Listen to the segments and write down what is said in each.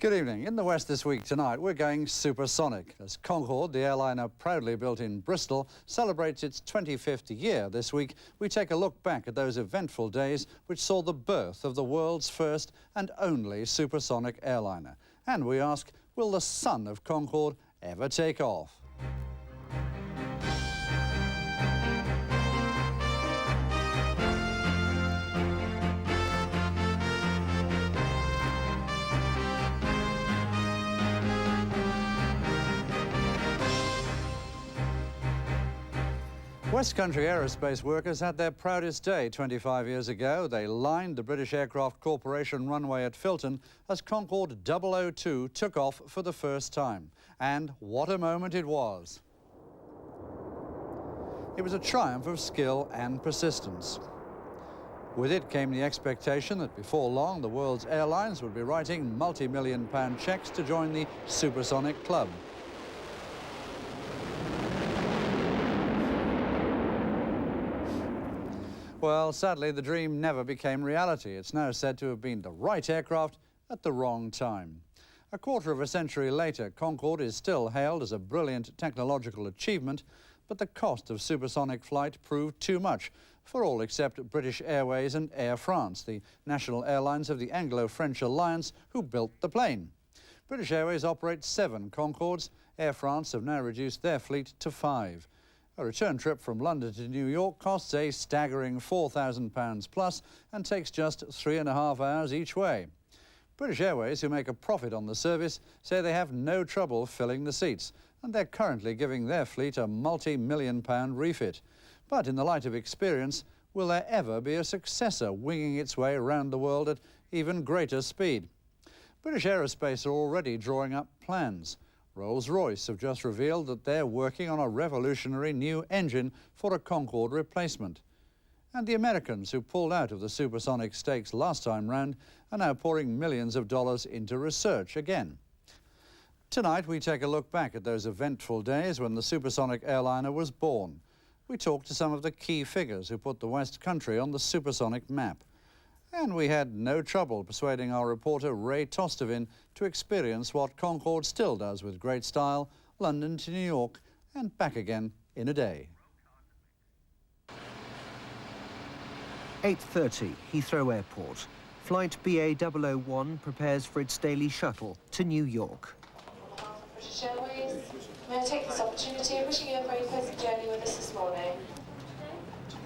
Good evening. In the West this week tonight, we're going supersonic as Concorde, the airliner proudly built in Bristol, celebrates its 25th year this week. We take a look back at those eventful days which saw the birth of the world's first and only supersonic airliner. And we ask, will the son of Concorde ever take off? West Country aerospace workers had their proudest day 25 years ago. They lined the British Aircraft Corporation runway at Filton as Concorde 002 took off for the first time. And what a moment it was. It was a triumph of skill and persistence. With it came the expectation that before long the world's airlines would be writing multi-million-pound cheques to join the supersonic club. Well, sadly, the dream never became reality. It's now said to have been the right aircraft at the wrong time. A quarter of a century later, Concorde is still hailed as a brilliant technological achievement, but the cost of supersonic flight proved too much for all except British Airways and Air France, the national airlines of the Anglo-French alliance who built the plane. British Airways operates 7 Concordes. Air France have now reduced their fleet to 5. A return trip from London to New York costs a staggering £4,000 plus and takes just 3.5 hours each way. British Airways, who make a profit on the service, say they have no trouble filling the seats, and they're currently giving their fleet a multi-million-pound refit. But in the light of experience, will there ever be a successor winging its way around the world at even greater speed? British Aerospace are already drawing up plans. Rolls-Royce have just revealed that they're working on a revolutionary new engine for a Concorde replacement. And the Americans, who pulled out of the supersonic stakes last time round, are now pouring millions of dollars into research again. Tonight, we take a look back at those eventful days when the supersonic airliner was born. We talk to some of the key figures who put the West Country on the supersonic map. And we had no trouble persuading our reporter Ray Tostevin to experience what Concorde still does with great style, London to New York and back again in a day. 8:30, Heathrow Airport. Flight BA001 prepares for its daily shuttle to New York. British Airways, may I take this opportunity of wishing you a very pleasant journey with us this morning.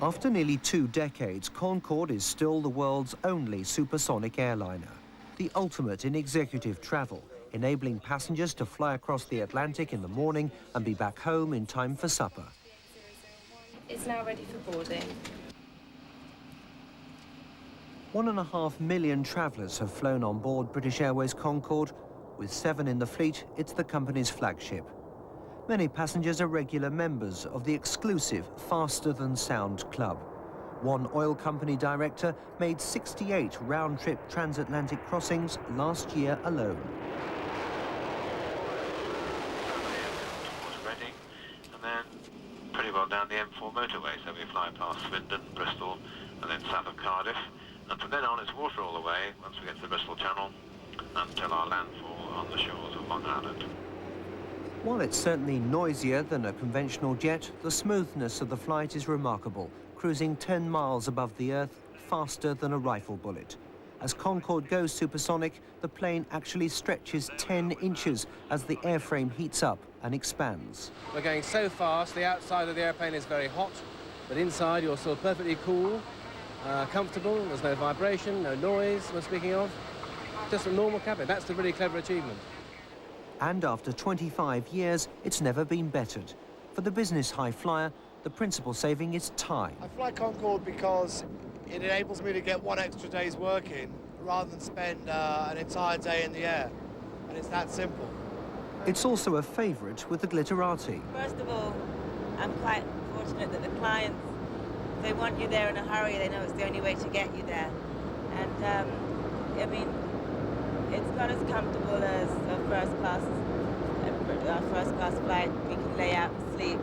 After nearly 2 decades, Concorde is still the world's only supersonic airliner, the ultimate in executive travel, enabling passengers to fly across the Atlantic in the morning and be back home in time for supper. It's now ready for boarding. 1.5 million travellers have flown on board British Airways Concorde. With 7 in the fleet, it's the company's flagship. Many passengers are regular members of the exclusive Faster Than Sound Club. One oil company director made 68 round-trip transatlantic crossings last year alone. Reading, and then pretty well down the M4 motorway, so we fly past Swindon, Bristol, and then south of Cardiff. And from then on, it's water all the way, once we get to the Bristol Channel, until our landfall on the shores of Long Island. While it's certainly noisier than a conventional jet, the smoothness of the flight is remarkable, cruising 10 miles above the Earth, faster than a rifle bullet. As Concorde goes supersonic, the plane actually stretches 10 inches as the airframe heats up and expands. We're going so fast, the outside of the airplane is very hot, but inside you're still perfectly cool, comfortable, there's no vibration, no noise we're speaking of. Just a normal cabin. That's the really clever achievement. And after 25 years, it's never been bettered. For the business high flyer, the principal saving is time. I fly Concorde because it enables me to get 1 extra day's work in rather than spend an entire day in the air. And it's that simple. It's also a favourite with the glitterati. First of all, I'm quite fortunate that the clients, if they want you there in a hurry, they know it's the only way to get you there. And, I mean, it's not as comfortable as a first class flight. We can lay out and sleep,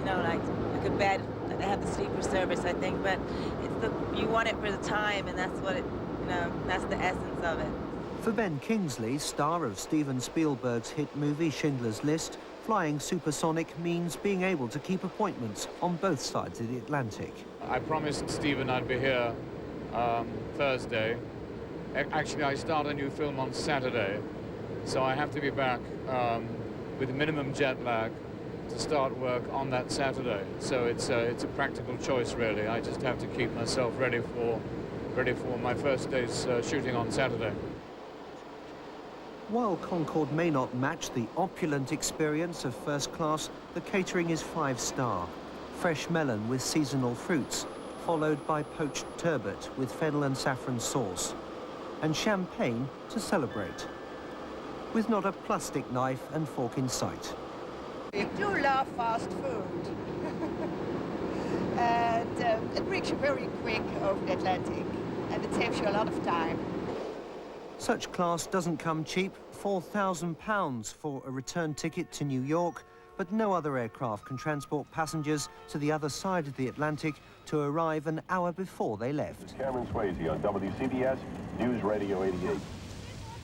you know, like a bed. They have the sleeper service, I think, but it's you want it for the time, and that's what it, you know, that's the essence of it. For Ben Kingsley, star of Steven Spielberg's hit movie Schindler's List, flying supersonic means being able to keep appointments on both sides of the Atlantic. I promised Steven I'd be here Thursday. Actually, I start a new film on Saturday, so I have to be back with minimum jet lag to start work on that Saturday. So it's a practical choice, really. I just have to keep myself ready for my first day's shooting on Saturday. While Concorde may not match the opulent experience of first class, the catering is 5-star. Fresh melon with seasonal fruits, followed by poached turbot with fennel and saffron sauce, and champagne to celebrate, with not a plastic knife and fork in sight. We do love fast food. And it brings you very quick over the Atlantic, and it saves you a lot of time. Such class doesn't come cheap, £4,000 for a return ticket to New York, but no other aircraft can transport passengers to the other side of the Atlantic to arrive an hour before they left. Cameron Swayze on WCBS News Radio 88.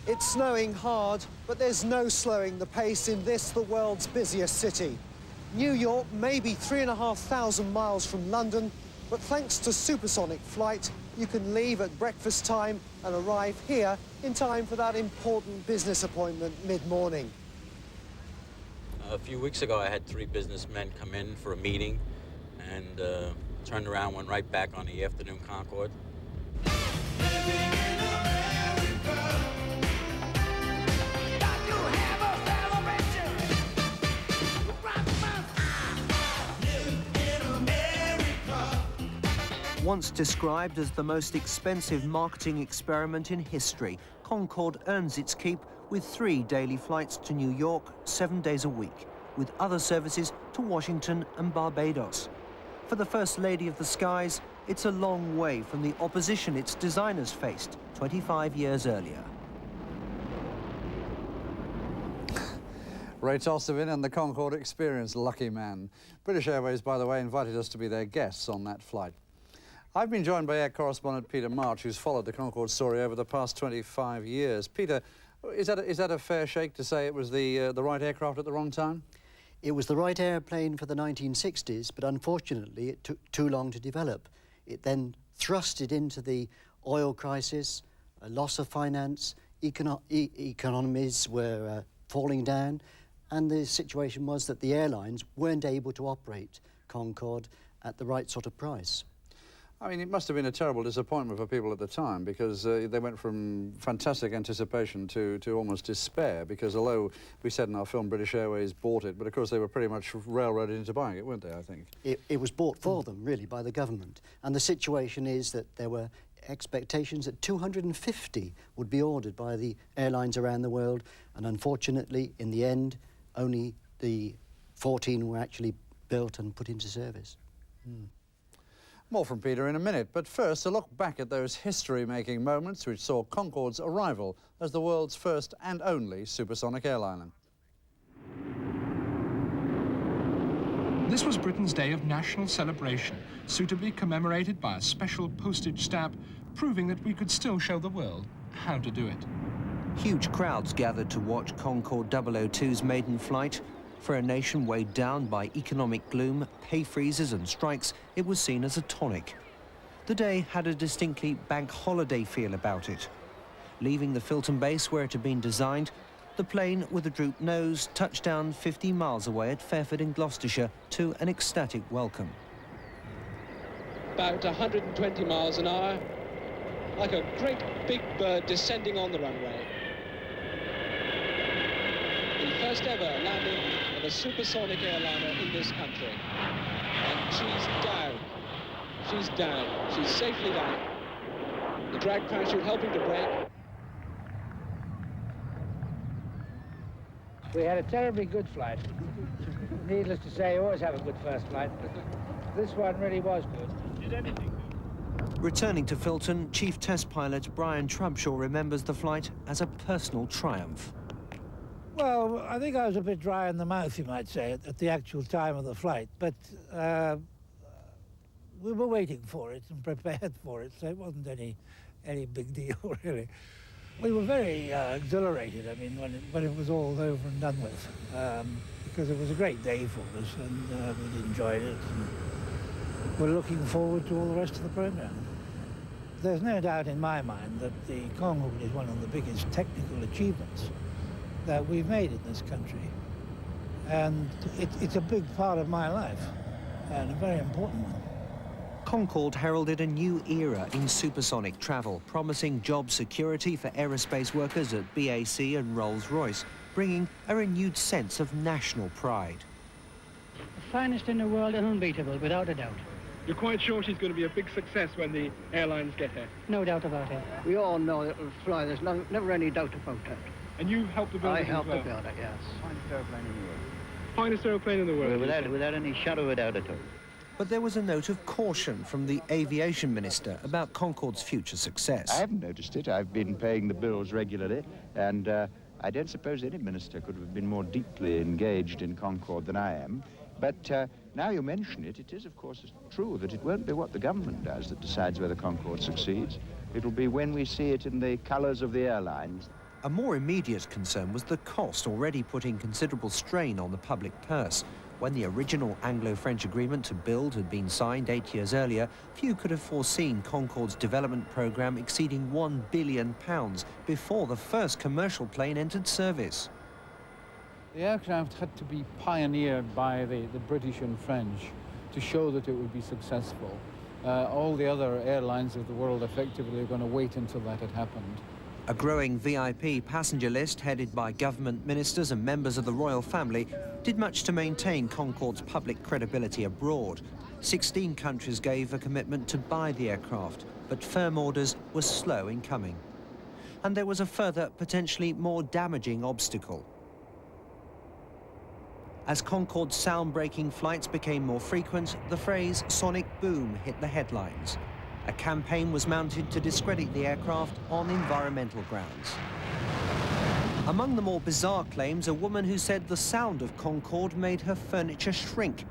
It's snowing hard, but there's no slowing the pace in this, the world's busiest city. New York may be 3,500 miles from London, but thanks to supersonic flight, you can leave at breakfast time and arrive here in time for that important business appointment mid-morning. A few weeks ago, I had 3 businessmen come in for a meeting and turned around, went right back on the afternoon Concorde. Once described as the most expensive marketing experiment in history, Concorde earns its keep with 3 daily flights to New York 7 days a week, with other services to Washington and Barbados. For the First Lady of the Skies, it's a long way from the opposition its designers faced 25 years earlier. Ray Tostevin and the Concorde experience, lucky man. British Airways, by the way, invited us to be their guests on that flight. I've been joined by air correspondent Peter Marsh, who's followed the Concorde story over the past 25 years. Peter, is that a fair shake to say it was the right aircraft at the wrong time? It was the right airplane for the 1960s, but unfortunately it took too long to develop. It then thrusted into the oil crisis, a loss of finance, economies were falling down, and the situation was that the airlines weren't able to operate Concorde at the right sort of price. I mean, it must have been a terrible disappointment for people at the time, because they went from fantastic anticipation to almost despair, because although we said in our film British Airways bought it, but of course they were pretty much railroaded into buying it, weren't they, I think? It was bought for them, really, by the government. And the situation is that there were expectations that 250 would be ordered by the airlines around the world, and unfortunately, in the end, only the 14 were actually built and put into service. More from Peter in a minute, but first a look back at those history-making moments which saw Concorde's arrival as the world's first and only supersonic airliner. This was Britain's day of national celebration, suitably commemorated by a special postage stamp, proving that we could still show the world how to do it. Huge crowds gathered to watch Concorde 002's maiden flight. For a nation weighed down by economic gloom, pay freezes and strikes, it was seen as a tonic. The day had a distinctly bank holiday feel about it. Leaving the Filton base where it had been designed, the plane with a drooped nose touched down 50 miles away at Fairford in Gloucestershire to an ecstatic welcome. About 120 miles an hour, like a great big bird descending on the runway. The first ever landing of a supersonic airliner in this country. And she's down. She's down. She's safely down. The drag parachute helping to brake. We had a terribly good flight. Needless to say, you always have a good first flight. This one really was good. Did anything good? Returning to Filton, Chief Test Pilot Brian Trubshaw remembers the flight as a personal triumph. Well, I think I was a bit dry in the mouth, you might say, at the actual time of the flight, but we were waiting for it and prepared for it, so it wasn't any big deal, really. We were very exhilarated, I mean, when it was all over and done with, because it was a great day for us, and we enjoyed it, and we're looking forward to all the rest of the programme. There's no doubt in my mind that the Concorde is one of the biggest technical achievements that we've made in this country, and it's a big part of my life, and a very important one. Concorde heralded a new era in supersonic travel, promising job security for aerospace workers at BAC and Rolls-Royce, bringing a renewed sense of national pride. The finest in the world and unbeatable, without a doubt. You're quite sure she's going to be a big success when the airlines get her? No doubt about it. We all know that it'll fly. There's never any doubt about that. And you helped to build it as well? I helped to build it, yes. Finest aeroplane in the world. Finest aeroplane in the world? Without any shadow of a doubt at all. But there was a note of caution from the aviation minister about Concorde's future success. I haven't noticed it. I've been paying the bills regularly, and I don't suppose any minister could have been more deeply engaged in Concorde than I am. But now you mention it, it is, of course, true that it won't be what the government does that decides whether Concorde succeeds. It'll be when we see it in the colours of the airlines. A more immediate concern was the cost, already putting considerable strain on the public purse. When the original Anglo-French agreement to build had been signed 8 years earlier, few could have foreseen Concorde's development programme exceeding £1 billion before the first commercial plane entered service. The aircraft had to be pioneered by the British and French to show that it would be successful. All the other airlines of the world effectively are going to wait until that had happened. A growing VIP passenger list headed by government ministers and members of the royal family did much to maintain Concorde's public credibility abroad. 16 countries gave a commitment to buy the aircraft, but firm orders were slow in coming. And there was a further, potentially more damaging obstacle. As Concorde's sound-breaking flights became more frequent, the phrase sonic boom hit the headlines. A campaign was mounted to discredit the aircraft on environmental grounds. Among the more bizarre claims, a woman who said the sound of Concorde made her furniture shrink.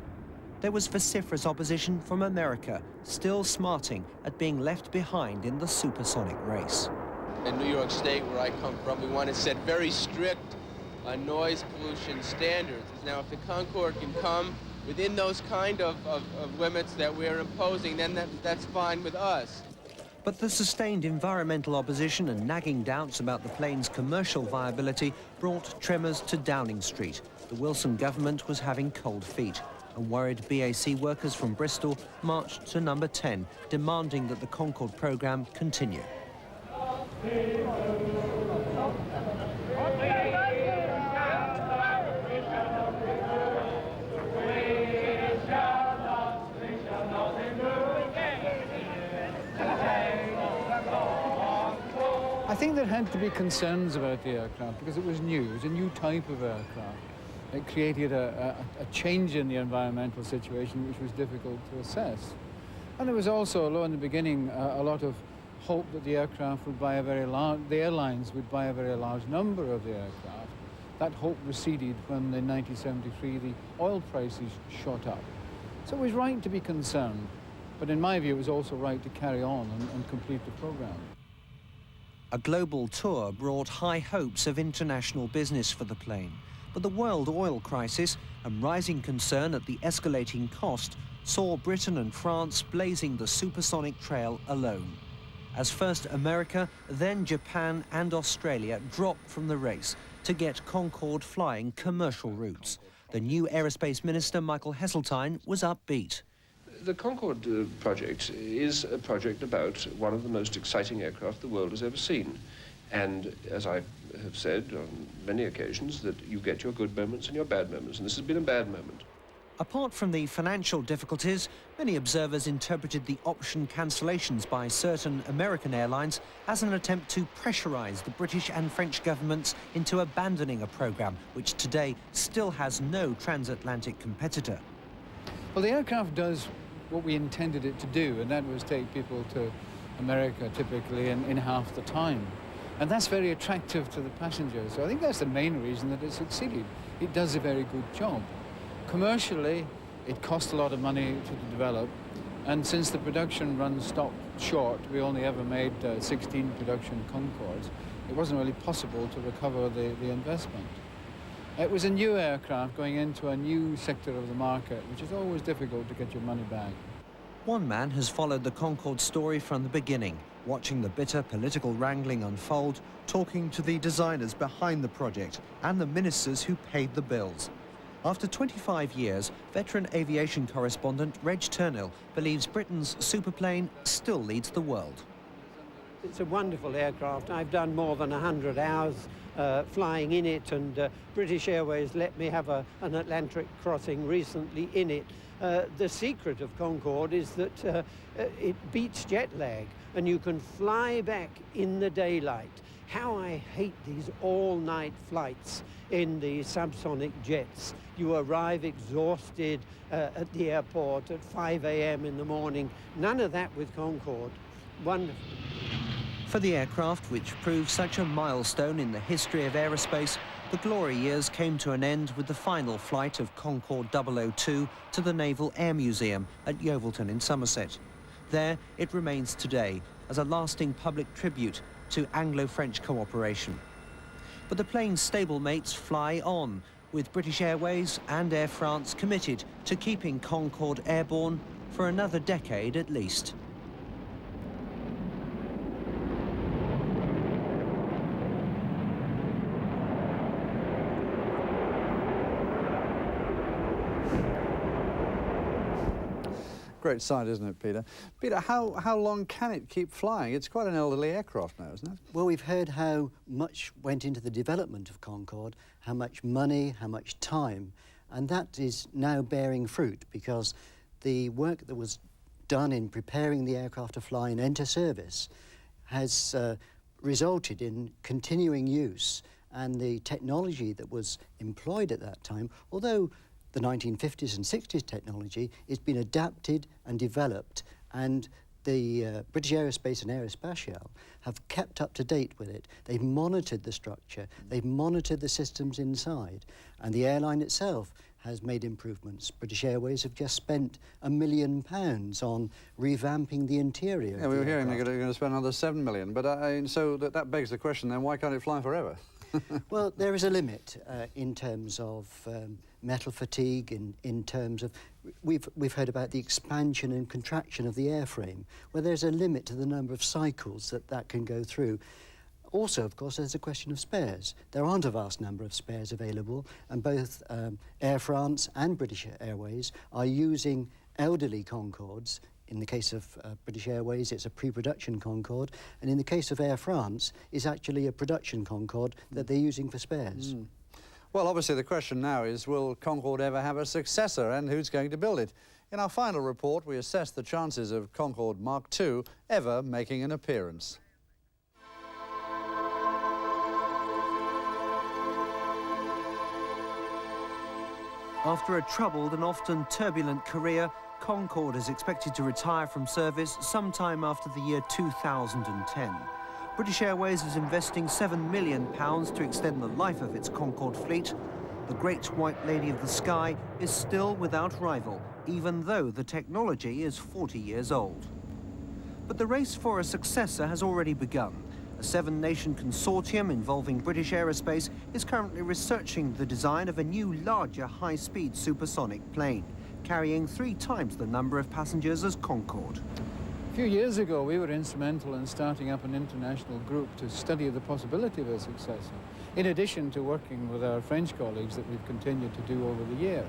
There was vociferous opposition from America, still smarting at being left behind in the supersonic race. In New York State, where I come from, we want to set very strict noise pollution standards. Now, if the Concorde can come within those kind of limits that we're imposing, then that's fine with us. But the sustained environmental opposition and nagging doubts about the plane's commercial viability brought tremors to Downing Street. The Wilson government was having cold feet, and worried BAC workers from Bristol marched to number 10, demanding that the Concorde programme continue. I think there had to be concerns about the aircraft because it was new. It was a new type of aircraft. It created a change in the environmental situation which was difficult to assess. And there was also, although in the beginning, a lot of hope that the aircraft would buy the airlines would buy a very large number of the aircraft. That hope receded when in 1973 the oil prices shot up. So it was right to be concerned, but in my view it was also right to carry on and complete the program. A global tour brought high hopes of international business for the plane, but the world oil crisis and rising concern at the escalating cost saw Britain and France blazing the supersonic trail alone. As first America, then Japan and Australia dropped from the race to get Concorde flying commercial routes. The new aerospace minister, Michael Heseltine, was upbeat. The Concorde project is a project about one of the most exciting aircraft the world has ever seen. And as I have said on many occasions, that you get your good moments and your bad moments, and this has been a bad moment. Apart from the financial difficulties, many observers interpreted the option cancellations by certain American airlines as an attempt to pressurize the British and French governments into abandoning a program which today still has no transatlantic competitor. Well, the aircraft does what we intended it to do, and that was take people to America typically in half the time. And that's very attractive to the passengers. So I think that's the main reason that it succeeded. It does a very good job. Commercially, it cost a lot of money to develop, and since the production run stopped short, we only ever made 16 production Concordes. it wasn't really possible to recover the investment. It was a new aircraft going into a new sector of the market, which is always difficult to get your money back. One man has followed the Concorde story from the beginning, watching the bitter political wrangling unfold, talking to the designers behind the project and the ministers who paid the bills. After 25 years, veteran aviation correspondent Reg Turnill believes Britain's superplane still leads the world. It's a wonderful aircraft. I've done more than 100 hours flying in it, and British Airways let me have an Atlantic crossing recently in it. The secret of Concorde is that it beats jet lag, and you can fly back in the daylight. How I hate these all-night flights in the subsonic jets. You arrive exhausted at the airport at 5 a.m. in the morning. None of that with Concorde. Wonderful. For the aircraft, which proved such a milestone in the history of aerospace, the glory years came to an end with the final flight of Concorde 002 to the Naval Air Museum at Yeovilton in Somerset. There, it remains today as a lasting public tribute to Anglo-French cooperation. But the plane's stablemates fly on, with British Airways and Air France committed to keeping Concorde airborne for another decade at least. Great sight, isn't it, Peter? Peter, how long can it keep flying? It's quite an elderly aircraft now, isn't it? Well, we've heard how much went into the development of Concorde, how much money, how much time, and that is now bearing fruit because the work that was done in preparing the aircraft to fly and enter service has resulted in continuing use, and the technology that was employed at that time, although the 1950s and 60s technology, has been adapted and developed, and the British Aerospace and Aerospatiale have kept up to date with it. They've monitored the structure, they've monitored the systems inside, and the airline itself has made improvements. British Airways have just spent £1 million on revamping the interior. Yeah, we were hearing they're going to spend another £7 million, but so that begs the question then, why can't it fly forever? Well, there is a limit in terms of metal fatigue, in terms of... We've heard about the expansion and contraction of the airframe, where there's a limit to the number of cycles that can go through. Also, of course, there's a question of spares. There aren't a vast number of spares available, and both Air France and British Airways are using elderly Concordes. In the case of British Airways, it's a pre-production Concorde, and in the case of Air France, it's actually a production Concorde that they're using for spares. Mm. Well, obviously the question now is, will Concorde ever have a successor, and who's going to build it? In our final report, we assess the chances of Concorde Mach II ever making an appearance. After a troubled and often turbulent career, Concorde is expected to retire from service sometime after the year 2010. British Airways is investing £7 million to extend the life of its Concorde fleet. The Great White Lady of the Sky is still without rival, even though the technology is 40 years old. But the race for a successor has already begun. A 7-nation consortium involving British Aerospace is currently researching the design of a new, larger, high-speed supersonic plane, carrying 3 times the number of passengers as Concorde. A few years ago, we were instrumental in starting up an international group to study the possibility of a successor, in addition to working with our French colleagues that we've continued to do over the years.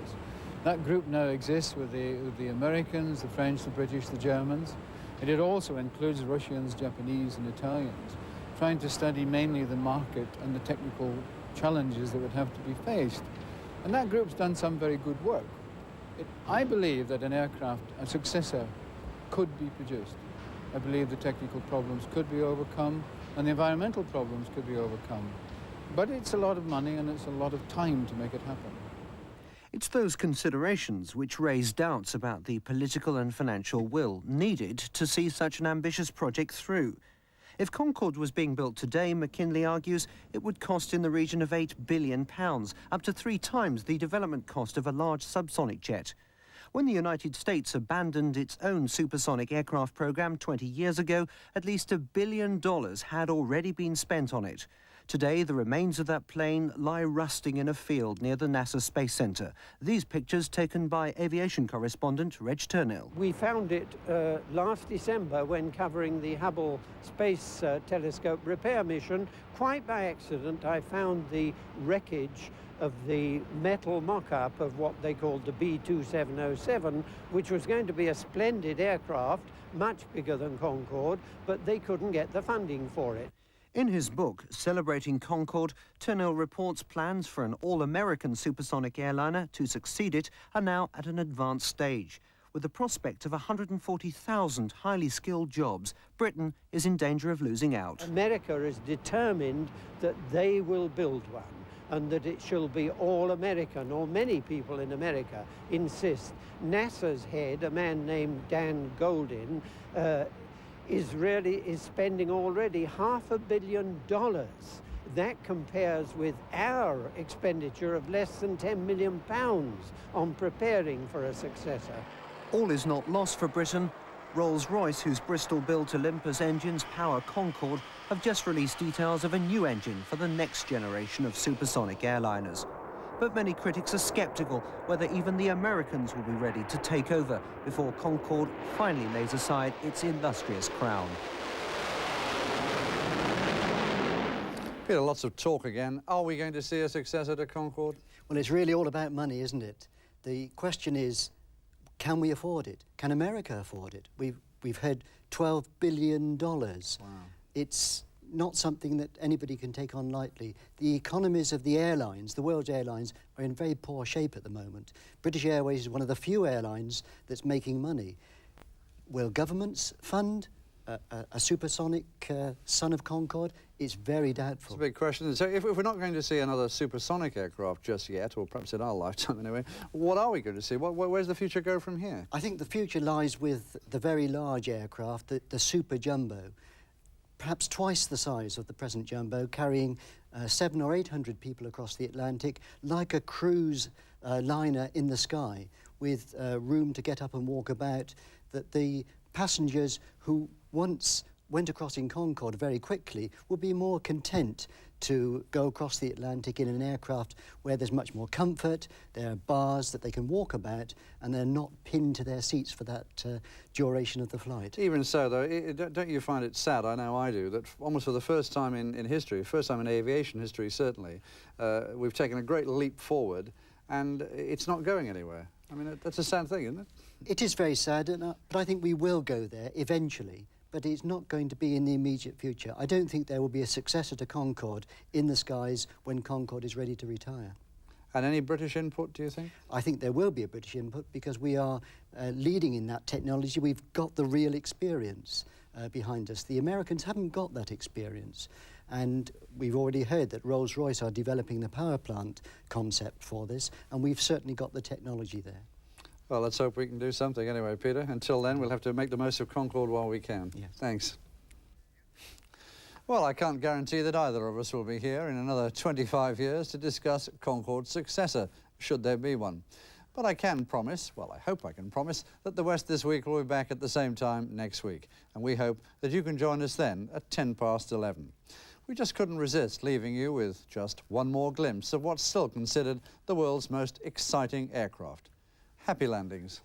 That group now exists with the Americans, the French, the British, the Germans, and it also includes Russians, Japanese, and Italians, trying to study mainly the market and the technical challenges that would have to be faced. And that group's done some very good work. I believe that an aircraft, a successor, could be produced. I believe the technical problems could be overcome and the environmental problems could be overcome. But it's a lot of money and it's a lot of time to make it happen. It's those considerations which raise doubts about the political and financial will needed to see such an ambitious project through. If Concorde was being built today, McKinlay argues, it would cost in the region of £8 billion, up to 3 times the development cost of a large subsonic jet. When the United States abandoned its own supersonic aircraft program 20 years ago, at least $1 billion had already been spent on it. Today, the remains of that plane lie rusting in a field near the NASA Space Center. These pictures taken by aviation correspondent Reg Turnill. We found it last December when covering the Hubble Space Telescope repair mission. Quite by accident, I found the wreckage of the metal mock-up of what they called the B-2707, which was going to be a splendid aircraft, much bigger than Concorde, but they couldn't get the funding for it. In his book, Celebrating Concorde, Turnill reports plans for an all-American supersonic airliner to succeed it are now at an advanced stage. With the prospect of 140,000 highly skilled jobs, Britain is in danger of losing out. America is determined that they will build one and that it shall be all-American, or many people in America insist. NASA's head, a man named Dan Goldin, is spending already $500 million. That compares with our expenditure of less than £10 million on preparing for a successor. All is not lost for Britain. Rolls-Royce, whose Bristol-built Olympus engines power Concorde, have just released details of a new engine for the next generation of supersonic airliners. But many critics are sceptical whether even the Americans will be ready to take over before Concorde finally lays aside its illustrious crown. Peter, lots of talk again. Are we going to see a successor to Concorde? Well, it's really all about money, isn't it? The question is, can we afford it? Can America afford it? We've had $12 billion. Wow. It's not something that anybody can take on lightly. The economies of the airlines, the world's airlines, are in very poor shape at the moment. British Airways is one of the few airlines that's making money. Will governments fund a supersonic son of Concorde? It's very doubtful. It's a big question. So if we're not going to see another supersonic aircraft just yet, or perhaps in our lifetime anyway, what are we going to see? Where's the future go from here? I think the future lies with the very large aircraft, the super jumbo, perhaps twice the size of the present jumbo, carrying 700 or 800 people across the Atlantic, like a cruise liner in the sky, with room to get up and walk about, that the passengers who once went across in Concorde very quickly would be more content to go across the Atlantic in an aircraft where there's much more comfort, there are bars that they can walk about, and they're not pinned to their seats for that duration of the flight. Even so, though, don't you find it sad, I know I do, that almost for the first time in history, first time in aviation history certainly, we've taken a great leap forward and it's not going anywhere? I mean, that's a sad thing, isn't it? It is very sad, but I think we will go there eventually. But it's not going to be in the immediate future. I don't think there will be a successor to Concorde in the skies when Concorde is ready to retire. And any British input, do you think? I think there will be a British input because we are leading in that technology. We've got the real experience behind us. The Americans haven't got that experience. And we've already heard that Rolls-Royce are developing the power plant concept for this, and we've certainly got the technology there. Well, let's hope we can do something anyway, Peter. Until then, we'll have to make the most of Concorde while we can. Yes. Thanks. Well, I can't guarantee that either of us will be here in another 25 years to discuss Concorde's successor, should there be one. But I can promise, well, I hope I can promise, that the West This Week will be back at the same time next week. And we hope that you can join us then at 11:10. We just couldn't resist leaving you with just one more glimpse of what's still considered the world's most exciting aircraft. Happy landings.